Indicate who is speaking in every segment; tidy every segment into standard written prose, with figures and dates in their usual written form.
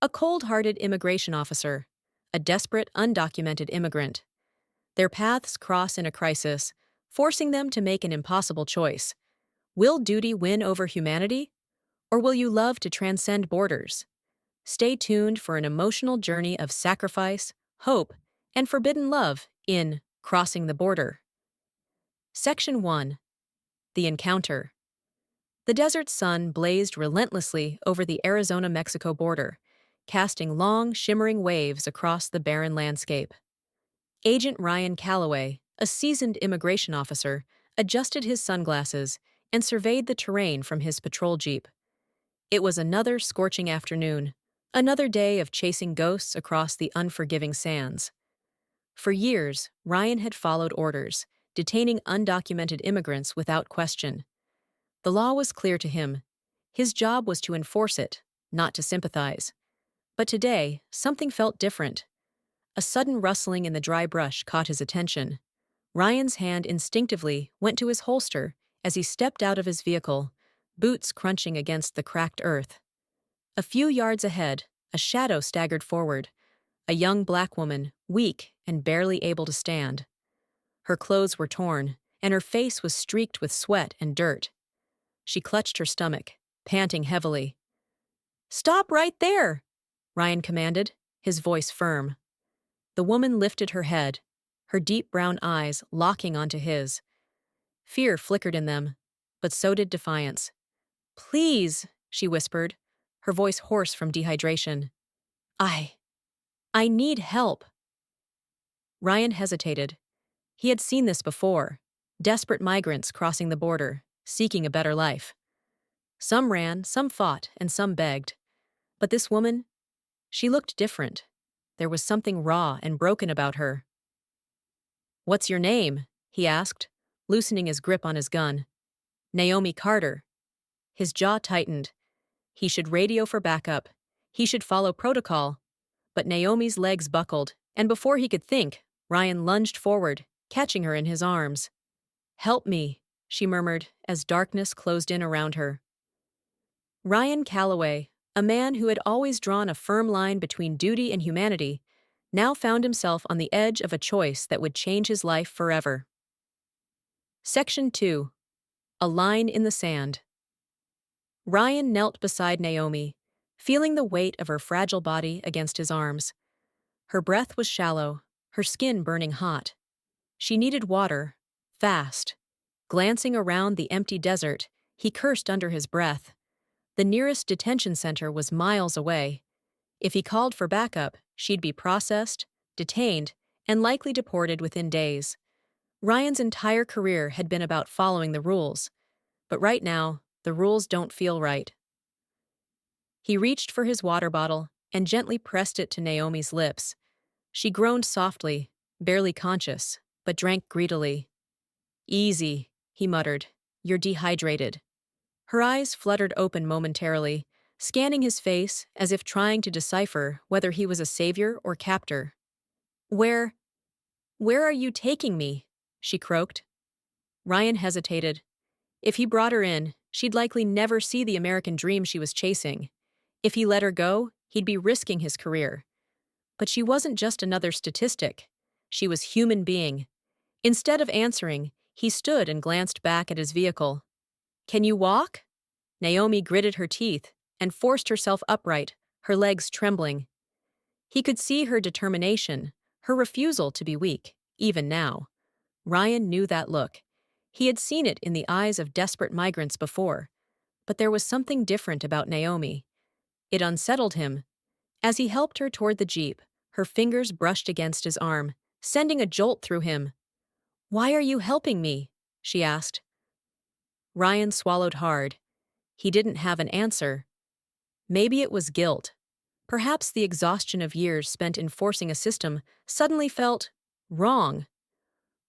Speaker 1: a cold-hearted immigration officer, a desperate, undocumented immigrant. Their paths cross in a crisis, forcing them to make an impossible choice. Will duty win over humanity? Or will you love to transcend borders? Stay tuned for an emotional journey of sacrifice, hope, and forbidden love in Crossing the Border. Section 1. The Encounter. The desert sun blazed relentlessly over the Arizona-Mexico border, casting long, shimmering waves across the barren landscape. Agent Ryan Calloway, a seasoned immigration officer, adjusted his sunglasses and surveyed the terrain from his patrol jeep. It was another scorching afternoon, another day of chasing ghosts across the unforgiving sands. For years, Ryan had followed orders, detaining undocumented immigrants without question. The law was clear to him. His job was to enforce it, not to sympathize. But today, something felt different. A sudden rustling in the dry brush caught his attention. Ryan's hand instinctively went to his holster as he stepped out of his vehicle, boots crunching against the cracked earth. A few yards ahead, a shadow staggered forward, a young black woman, weak and barely able to stand. Her clothes were torn, and her face was streaked with sweat and dirt. She clutched her stomach, panting heavily. "Stop right there!" Ryan commanded, his voice firm. The woman lifted her head, her deep brown eyes locking onto his. Fear flickered in them, but so did defiance. "Please," she whispered, her voice hoarse from dehydration. I need help." Ryan hesitated. He had seen this before. Desperate migrants crossing the border, seeking a better life. Some ran, some fought, and some begged. But this woman, she looked different. There was something raw and broken about her. "What's your name?" he asked, loosening his grip on his gun. "Naomi Carter." His jaw tightened. He should radio for backup. He should follow protocol. But Naomi's legs buckled, and before he could think, Ryan lunged forward, catching her in his arms. "Help me," she murmured as darkness closed in around her. Ryan Calloway, a man who had always drawn a firm line between duty and humanity, now found himself on the edge of a choice that would change his life forever. Section 2. A Line in the Sand. Ryan knelt beside Naomi, feeling the weight of her fragile body against his arms. Her breath was shallow, her skin burning hot. She needed water, fast. Glancing around the empty desert, he cursed under his breath. The nearest detention center was miles away. If he called for backup, she'd be processed, detained, and likely deported within days. Ryan's entire career had been about following the rules. But right now, the rules don't feel right. He reached for his water bottle and gently pressed it to Naomi's lips. She groaned softly, barely conscious, but drank greedily. "Easy," he muttered. "You're dehydrated." Her eyes fluttered open momentarily, scanning his face as if trying to decipher whether he was a savior or captor. Where are you taking me?" she croaked. Ryan hesitated. If he brought her in, she'd likely never see the American dream she was chasing. If he let her go, he'd be risking his career. But she wasn't just another statistic. She was human being. Instead of answering, he stood and glanced back at his vehicle. "Can you walk?" Naomi gritted her teeth and forced herself upright, her legs trembling. He could see her determination, her refusal to be weak, even now. Ryan knew that look. He had seen it in the eyes of desperate migrants before. But there was something different about Naomi. It unsettled him. As he helped her toward the jeep, her fingers brushed against his arm, sending a jolt through him. "Why are you helping me?" she asked. Ryan swallowed hard. He didn't have an answer. Maybe it was guilt. Perhaps the exhaustion of years spent enforcing a system suddenly felt wrong.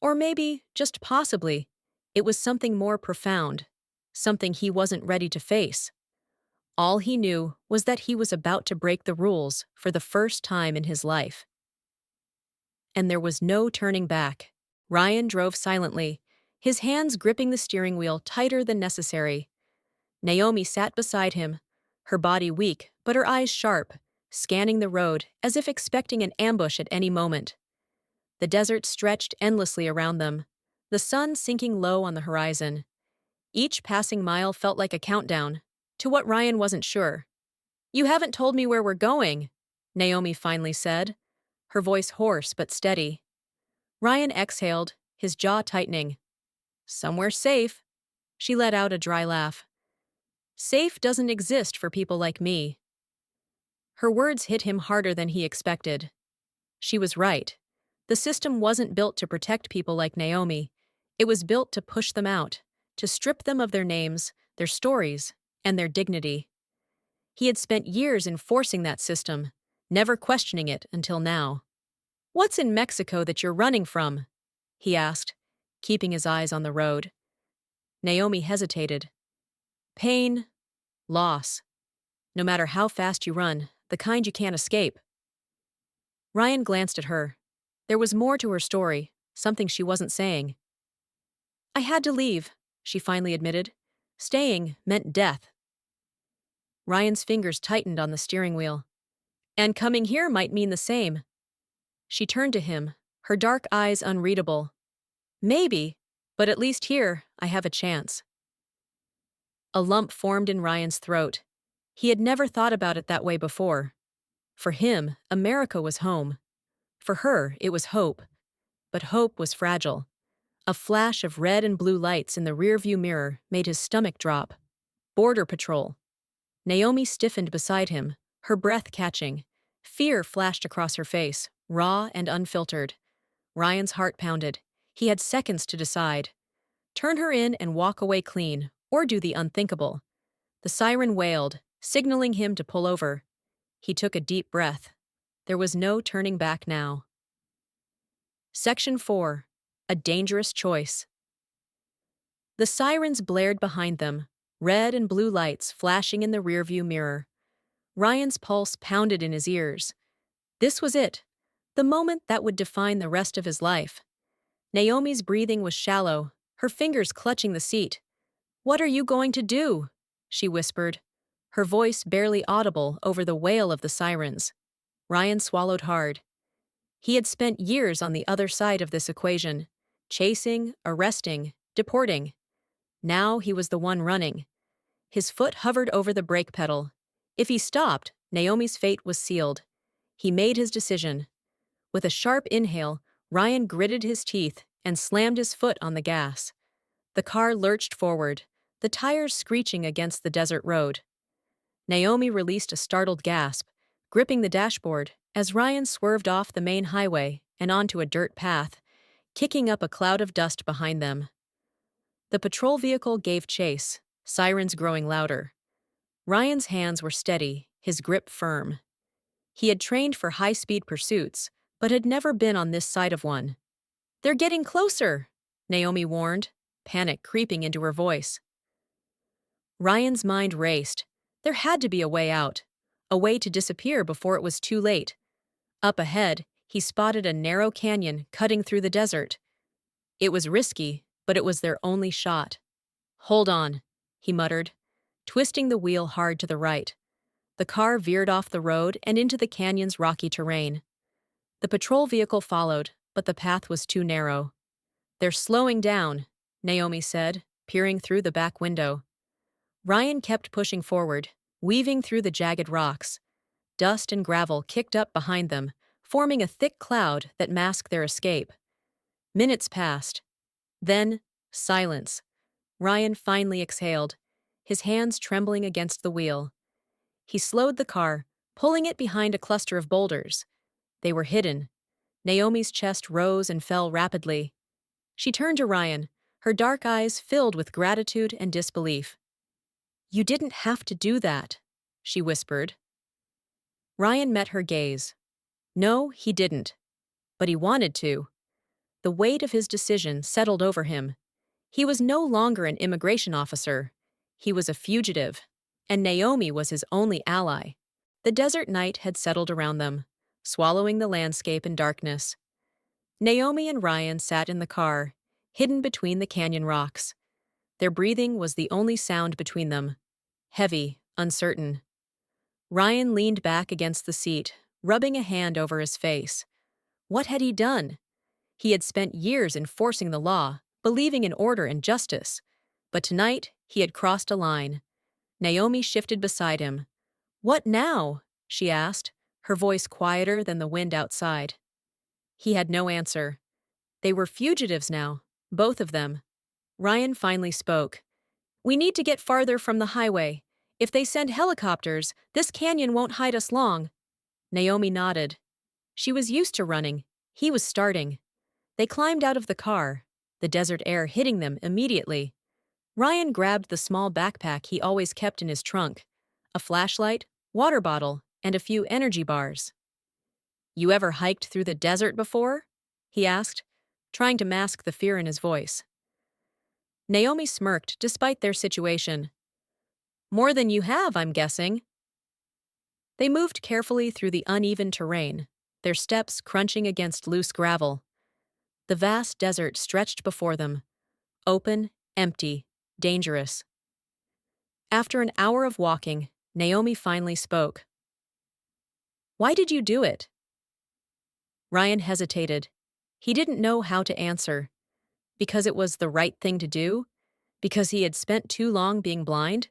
Speaker 1: Or maybe, just possibly, it was something more profound, something he wasn't ready to face. All he knew was that he was about to break the rules for the first time in his life. And there was no turning back. Ryan drove silently, his hands gripping the steering wheel tighter than necessary. Naomi sat beside him, her body weak but her eyes sharp, scanning the road as if expecting an ambush at any moment. The desert stretched endlessly around them, the sun sinking low on the horizon. Each passing mile felt like a countdown, to what Ryan wasn't sure. "You haven't told me where we're going," Naomi finally said, her voice hoarse but steady. Ryan exhaled, his jaw tightening. "Somewhere safe." She let out a dry laugh. "Safe doesn't exist for people like me." Her words hit him harder than he expected. She was right. The system wasn't built to protect people like Naomi. It was built to push them out, to strip them of their names, their stories, and their dignity. He had spent years enforcing that system, never questioning it until now. "What's in Mexico that you're running from?" he asked, keeping his eyes on the road. Naomi hesitated. "Pain, loss. No matter how fast you run, the kind you can't escape." Ryan glanced at her. There was more to her story, something she wasn't saying. "I had to leave," she finally admitted. "Staying meant death." Ryan's fingers tightened on the steering wheel. "And coming here might mean the same." She turned to him, her dark eyes unreadable. "Maybe, but at least here, I have a chance." A lump formed in Ryan's throat. He had never thought about it that way before. For him, America was home. For her, it was hope. But hope was fragile. A flash of red and blue lights in the rearview mirror made his stomach drop. Border Patrol. Naomi stiffened beside him, her breath catching. Fear flashed across her face, raw and unfiltered. Ryan's heart pounded. He had seconds to decide. Turn her in and walk away clean, or do the unthinkable. The siren wailed, signaling him to pull over. He took a deep breath. There was no turning back now. Section 4. A Dangerous Choice. The sirens blared behind them, red and blue lights flashing in the rearview mirror. Ryan's pulse pounded in his ears. This was it, the moment that would define the rest of his life. Naomi's breathing was shallow, her fingers clutching the seat. "What are you going to do?" she whispered, her voice barely audible over the wail of the sirens. Ryan swallowed hard. He had spent years on the other side of this equation, chasing, arresting, deporting. Now he was the one running. His foot hovered over the brake pedal. If he stopped, Naomi's fate was sealed. He made his decision. With a sharp inhale, Ryan gritted his teeth and slammed his foot on the gas. The car lurched forward, the tires screeching against the desert road. Naomi released a startled gasp, gripping the dashboard, as Ryan swerved off the main highway and onto a dirt path, kicking up a cloud of dust behind them. The patrol vehicle gave chase, sirens growing louder. Ryan's hands were steady, his grip firm. He had trained for high-speed pursuits, but had never been on this side of one. "They're getting closer," Naomi warned, panic creeping into her voice. Ryan's mind raced. There had to be a way out, a way to disappear before it was too late. Up ahead, he spotted a narrow canyon cutting through the desert. It was risky, but it was their only shot. "Hold on," he muttered, twisting the wheel hard to the right. The car veered off the road and into the canyon's rocky terrain. The patrol vehicle followed, but the path was too narrow. "They're slowing down," Naomi said, peering through the back window. Ryan kept pushing forward, weaving through the jagged rocks. Dust and gravel kicked up behind them, forming a thick cloud that masked their escape. Minutes passed. Then, silence. Ryan finally exhaled, his hands trembling against the wheel. He slowed the car, pulling it behind a cluster of boulders. They were hidden. Naomi's chest rose and fell rapidly. She turned to Ryan, her dark eyes filled with gratitude and disbelief. "You didn't have to do that," she whispered. Ryan met her gaze. No, he didn't. But he wanted to. The weight of his decision settled over him. He was no longer an immigration officer. He was a fugitive. And Naomi was his only ally. The desert night had settled around them, swallowing the landscape in darkness. Naomi and Ryan sat in the car, hidden between the canyon rocks. Their breathing was the only sound between them. Heavy, uncertain. Ryan leaned back against the seat, rubbing a hand over his face. What had he done? He had spent years enforcing the law, believing in order and justice. But tonight, he had crossed a line. Naomi shifted beside him. "What now?" she asked, her voice quieter than the wind outside. He had no answer. They were fugitives now, both of them. Ryan finally spoke. "We need to get farther from the highway. If they send helicopters, this canyon won't hide us long." Naomi nodded. She was used to running. He was starting. They climbed out of the car, the desert air hitting them immediately. Ryan grabbed the small backpack he always kept in his trunk, a flashlight, water bottle, and a few energy bars. "You ever hiked through the desert before?" he asked, trying to mask the fear in his voice. Naomi smirked despite their situation. "More than you have, I'm guessing." They moved carefully through the uneven terrain, their steps crunching against loose gravel. The vast desert stretched before them, open, empty, dangerous. After an hour of walking, Naomi finally spoke. "Why did you do it?" Ryan hesitated. He didn't know how to answer. Because it was the right thing to do? Because he had spent too long being blind?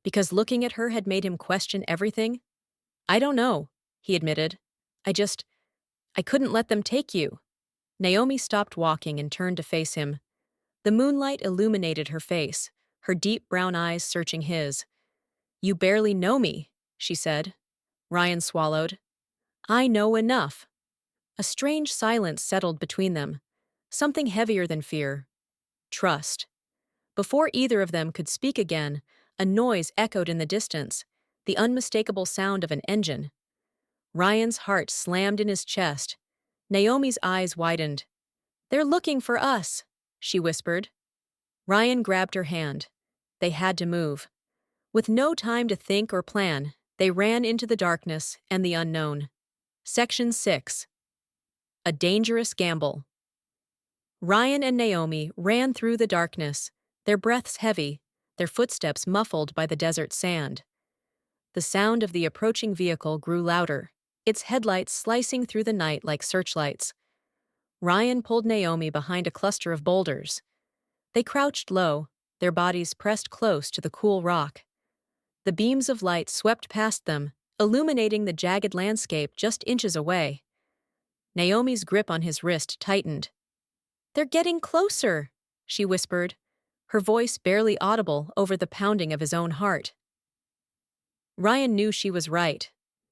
Speaker 1: Because looking at her had made him question everything? "I don't know," he admitted. I couldn't let them take you." Naomi stopped walking and turned to face him. The moonlight illuminated her face, her deep brown eyes searching his. "You barely know me," she said. Ryan swallowed. "I know enough." A strange silence settled between them, something heavier than fear. Trust. Before either of them could speak again, a noise echoed in the distance, the unmistakable sound of an engine. Ryan's heart slammed in his chest. Naomi's eyes widened. "They're looking for us," she whispered. Ryan grabbed her hand. They had to move. With no time to think or plan, they ran into the darkness and the unknown. Section 6. A dangerous gamble. Ryan and Naomi ran through the darkness, their breaths heavy, their footsteps muffled by the desert sand. The sound of the approaching vehicle grew louder, its headlights slicing through the night like searchlights. Ryan pulled Naomi behind a cluster of boulders. They crouched low, their bodies pressed close to the cool rock. The beams of light swept past them, illuminating the jagged landscape just inches away. Naomi's grip on his wrist tightened. "They're getting closer," she whispered, her voice barely audible over the pounding of his own heart. Ryan knew she was right.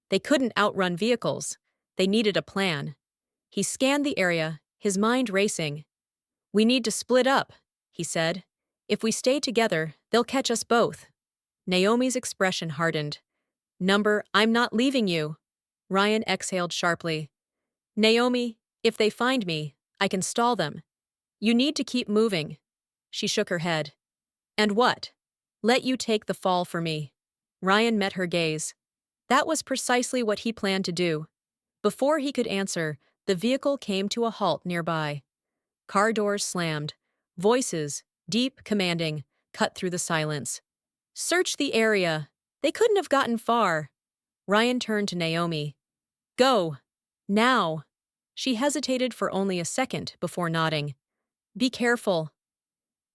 Speaker 1: They couldn't outrun vehicles. They needed a plan. He scanned the area, his mind racing. "We need to split up," he said. "If we stay together, they'll catch us both." Naomi's expression hardened. "I'm not leaving you." Ryan exhaled sharply. "Naomi, if they find me, I can stall them. You need to keep moving." She shook her head. "And what? Let you take the fall for me." Ryan met her gaze. That was precisely what he planned to do. Before he could answer, the vehicle came to a halt nearby. Car doors slammed. Voices, deep, commanding, cut through the silence. "Search the area. They couldn't have gotten far." Ryan turned to Naomi. "Go. Now." She hesitated for only a second before nodding. "Be careful."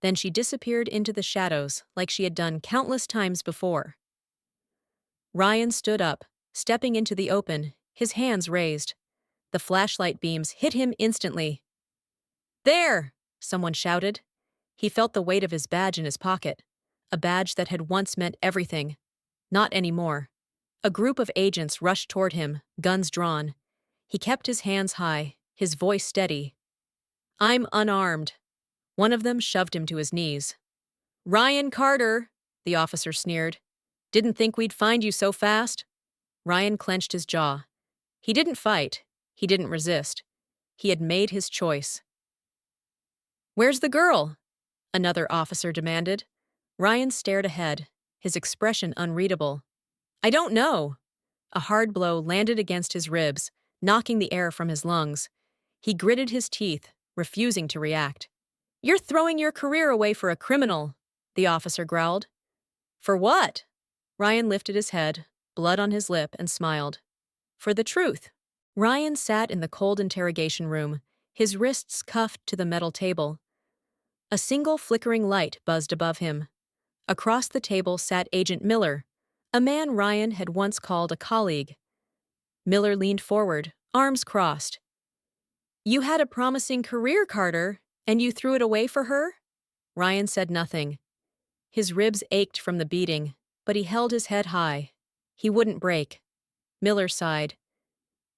Speaker 1: Then she disappeared into the shadows like she had done countless times before. Ryan stood up, stepping into the open, his hands raised. The flashlight beams hit him instantly. "There!" someone shouted. He felt the weight of his badge in his pocket, a badge that had once meant everything. Not anymore. A group of agents rushed toward him, guns drawn. He kept his hands high, his voice steady. "I'm unarmed." One of them shoved him to his knees. "Ryan Carter," the officer sneered. "Didn't think we'd find you so fast." Ryan clenched his jaw. He didn't fight. He didn't resist. He had made his choice. "Where's the girl?" another officer demanded. Ryan stared ahead, his expression unreadable. "I don't know." A hard blow landed against his ribs, knocking the air from his lungs. He gritted his teeth, refusing to react. "You're throwing your career away for a criminal," the officer growled. "For what?" Ryan lifted his head, blood on his lip, and smiled. For the truth. Ryan sat in the cold interrogation room, his wrists cuffed to the metal table. A single flickering light buzzed above him. Across the table sat Agent Miller, a man Ryan had once called a colleague. Miller leaned forward, arms crossed. "You had a promising career, Carter, and you threw it away for her?" Ryan said nothing. His ribs ached from the beating, but he held his head high. He wouldn't break. Miller sighed.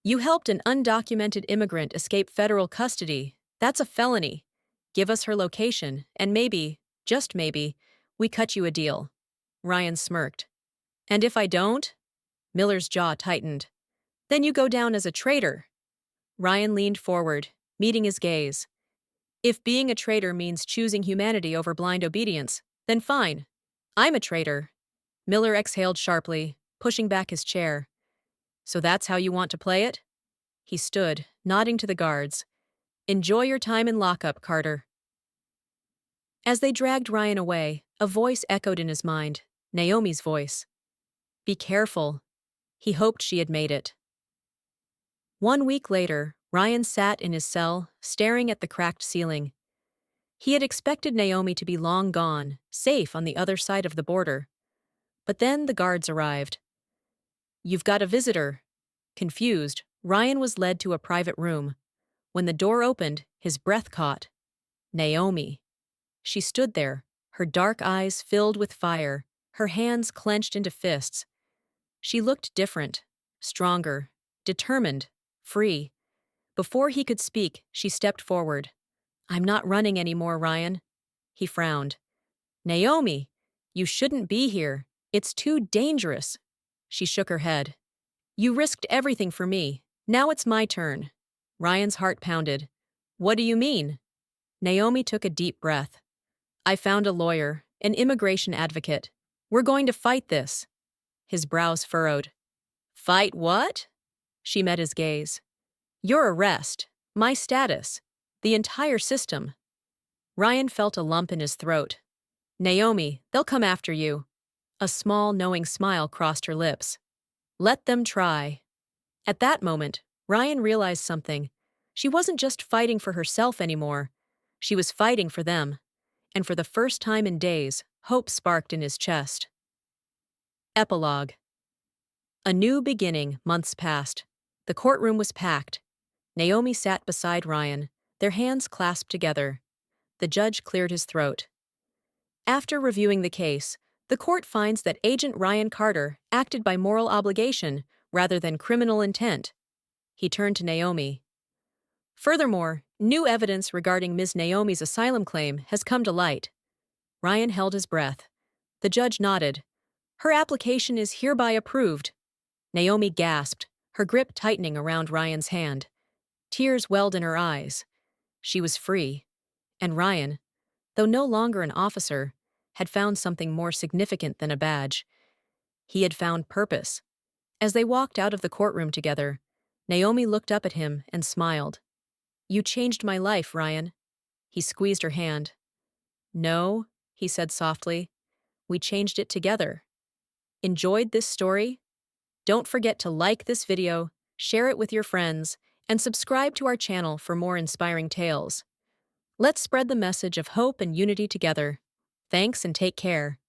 Speaker 1: "You helped an undocumented immigrant escape federal custody. That's a felony. Give us her location, and maybe, just maybe, we cut you a deal." Ryan smirked. "And if I don't?" Miller's jaw tightened. "Then you go down as a traitor." Ryan leaned forward, meeting his gaze. "If being a traitor means choosing humanity over blind obedience, then fine. I'm a traitor." Miller exhaled sharply, pushing back his chair. "So that's how you want to play it?" He stood, nodding to the guards. "Enjoy your time in lockup, Carter." As they dragged Ryan away, a voice echoed in his mind, Naomi's voice. "Be careful." He hoped she had made it. 1 week later, Ryan sat in his cell, staring at the cracked ceiling. He had expected Naomi to be long gone, safe on the other side of the border. But then the guards arrived. "You've got a visitor." Confused, Ryan was led to a private room. When the door opened, his breath caught. Naomi. She stood there, her dark eyes filled with fire, her hands clenched into fists. She looked different, stronger, determined, free. Before he could speak, she stepped forward. "I'm not running anymore, Ryan." He frowned. "Naomi, you shouldn't be here. It's too dangerous." She shook her head. "You risked everything for me. Now it's my turn." Ryan's heart pounded. "What do you mean?" Naomi took a deep breath. "I found a lawyer, an immigration advocate. We're going to fight this." His brows furrowed. "Fight what?" She met his gaze. "Your arrest, my status, the entire system." Ryan felt a lump in his throat. "Naomi, they'll come after you." A small, knowing smile crossed her lips. "Let them try." At that moment, Ryan realized something. She wasn't just fighting for herself anymore. She was fighting for them. And for the first time in days, hope sparked in his chest. Epilogue. A new beginning, months passed. The courtroom was packed. Naomi sat beside Ryan, their hands clasped together. The judge cleared his throat. After reviewing the case, the court finds that Agent Ryan Carter acted by moral obligation rather than criminal intent. He turned to Naomi. "Furthermore, new evidence regarding Ms. Naomi's asylum claim has come to light." Ryan held his breath. The judge nodded. "Her application is hereby approved." Naomi gasped, her grip tightening around Ryan's hand. Tears welled in her eyes. She was free. And Ryan, though no longer an officer, had found something more significant than a badge. He had found purpose. As they walked out of the courtroom together, Naomi looked up at him and smiled. "You changed my life, Ryan." He squeezed her hand. "No," he said softly. "We changed it together." Enjoyed this story? Don't forget to like this video, share it with your friends, and subscribe to our channel for more inspiring tales. Let's spread the message of hope and unity together. Thanks and take care.